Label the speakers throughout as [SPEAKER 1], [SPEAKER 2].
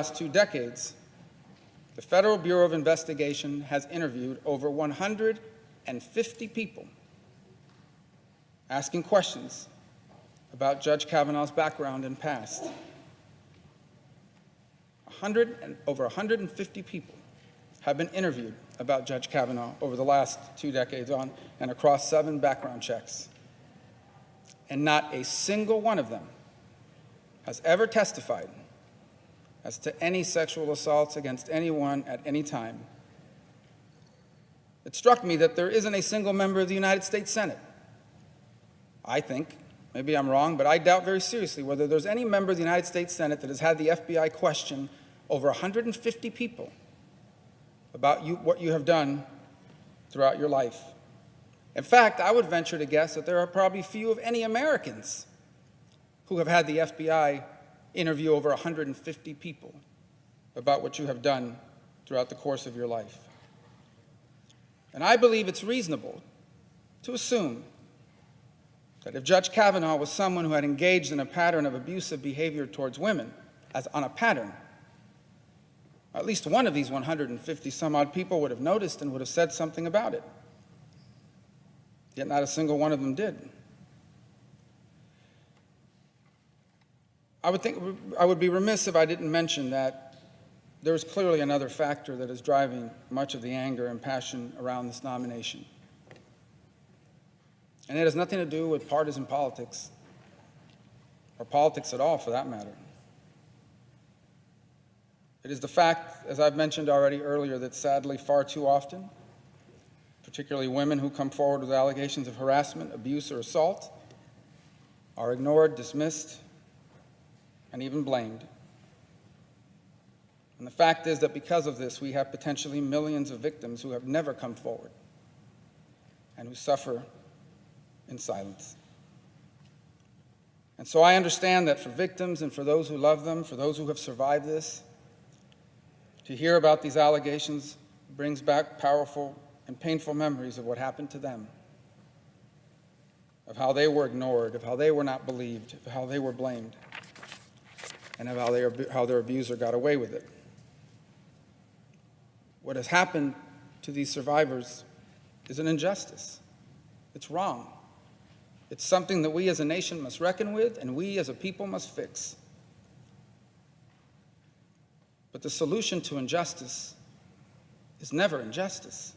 [SPEAKER 1] last 2 decades, the Federal Bureau of Investigation has interviewed over 150 people, asking questions about Judge Kavanaugh's background and past. Over 150 people have been interviewed about Judge Kavanaugh over the last 2 decades on and across 7 background checks. And not a single one of them has ever testified as to any sexual assaults against anyone at any time. It struck me that there isn't a single member of the United States Senate. I think, maybe I'm wrong, but I doubt very seriously whether there's any member of the United States Senate that has had the FBI question over 150 people about what you have done throughout your life. In fact, I would venture to guess that there are probably few of any Americans who have had the FBI interview over 150 people about what you have done throughout the course of your life. And I believe it's reasonable to assume that if Judge Kavanaugh was someone who had engaged in a pattern of abusive behavior towards women, as on a pattern, at least one of these 150 some odd people would have noticed and would have said something about it. Yet not a single one of them did. I would be remiss if I didn't mention that there is clearly another factor that is driving much of the anger and passion around this nomination. And it has nothing to do with partisan politics, or politics at all for that matter. It is the fact, as I've mentioned already earlier, that sadly far too often, particularly women who come forward with allegations of harassment, abuse, or assault, are ignored, dismissed, and even blamed. And the fact is that because of this, we have potentially millions of victims who have never come forward and who suffer in silence. And so I understand that for victims and for those who love them, for those who have survived this, to hear about these allegations brings back powerful and painful memories of what happened to them, of how they were ignored, of how they were not believed, of how they were blamed, and of how their abuser got away with it. What has happened to these survivors is an injustice. It's wrong. It's something that we as a nation must reckon with and we as a people must fix. But the solution to injustice is never injustice.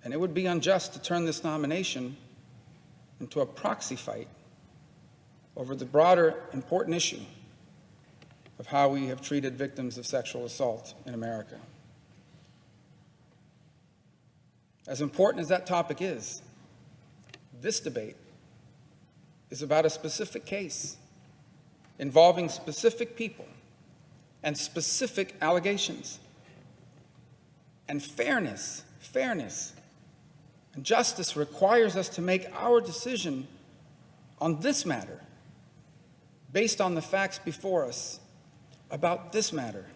[SPEAKER 1] And it would be unjust to turn this nomination into a proxy fight over the broader, important issue of how we have treated victims of sexual assault in America. As important as that topic is, this debate is about a specific case involving specific people and specific allegations. And fairness and justice requires us to make our decision on this matter based on the facts before us about this matter.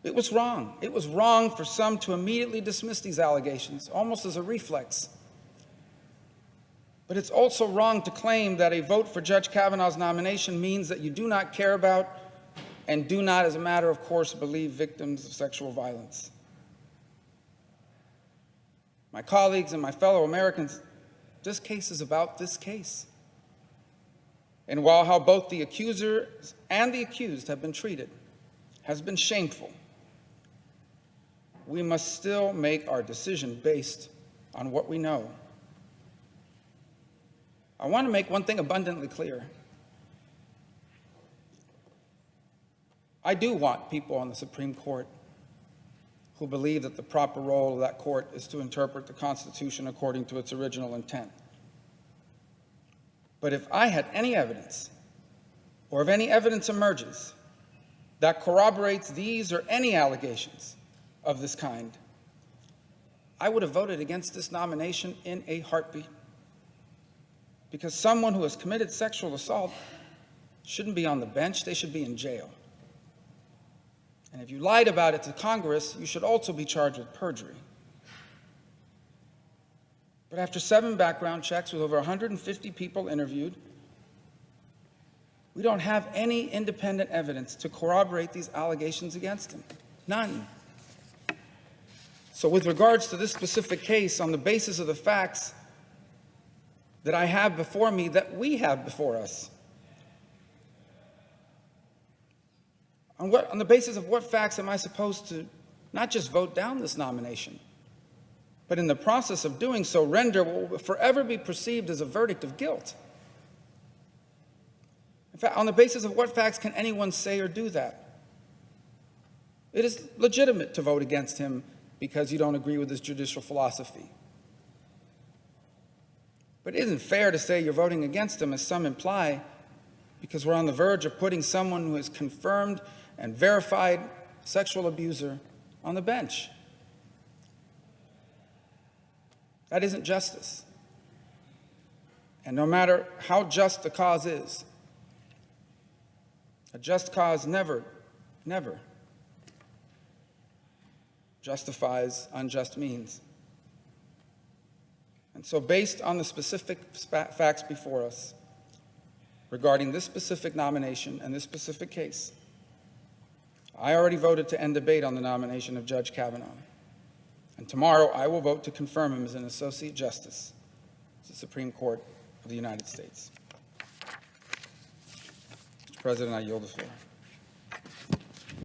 [SPEAKER 1] It was wrong. It was wrong for some to immediately dismiss these allegations, almost as a reflex. But it's also wrong to claim that a vote for Judge Kavanaugh's nomination means that you do not care about and do not, as a matter of course, believe victims of sexual violence. My colleagues and my fellow Americans, this case is about this case. And while how both the accuser and the accused have been treated has been shameful, we must still make our decision based on what we know. I want to make one thing abundantly clear. I do want people on the Supreme Court who believe that the proper role of that court is to interpret the Constitution according to its original intent. But if I had any evidence, or if any evidence emerges that corroborates these or any allegations of this kind, I would have voted against this nomination in a heartbeat. Because someone who has committed sexual assault shouldn't be on the bench, they should be in jail. And if you lied about it to Congress, you should also be charged with perjury. But after 7 background checks with over 150 people interviewed, We don't have any independent evidence to corroborate these allegations against him. None. So with regards to this specific case, on the basis of the facts that I have before me, that we have before us, on the basis of what facts am I supposed to not just vote down this nomination, but in the process of doing so, render what will forever be perceived as a verdict of guilt? In fact, on the basis of what facts can anyone say or do that? It is legitimate to vote against him because you don't agree with his judicial philosophy. But it isn't fair to say you're voting against him, as some imply, because we're on the verge of putting someone who is confirmed and verified sexual abuser on the bench. That isn't justice. And no matter how just the cause is, a just cause never justifies unjust means. And so based on the specific facts before us regarding this specific nomination and this specific case, I already voted to end debate on the nomination of Judge Kavanaugh. And tomorrow I will vote to confirm him as an Associate Justice to the Supreme Court of the United States. Mr. President, I yield the floor.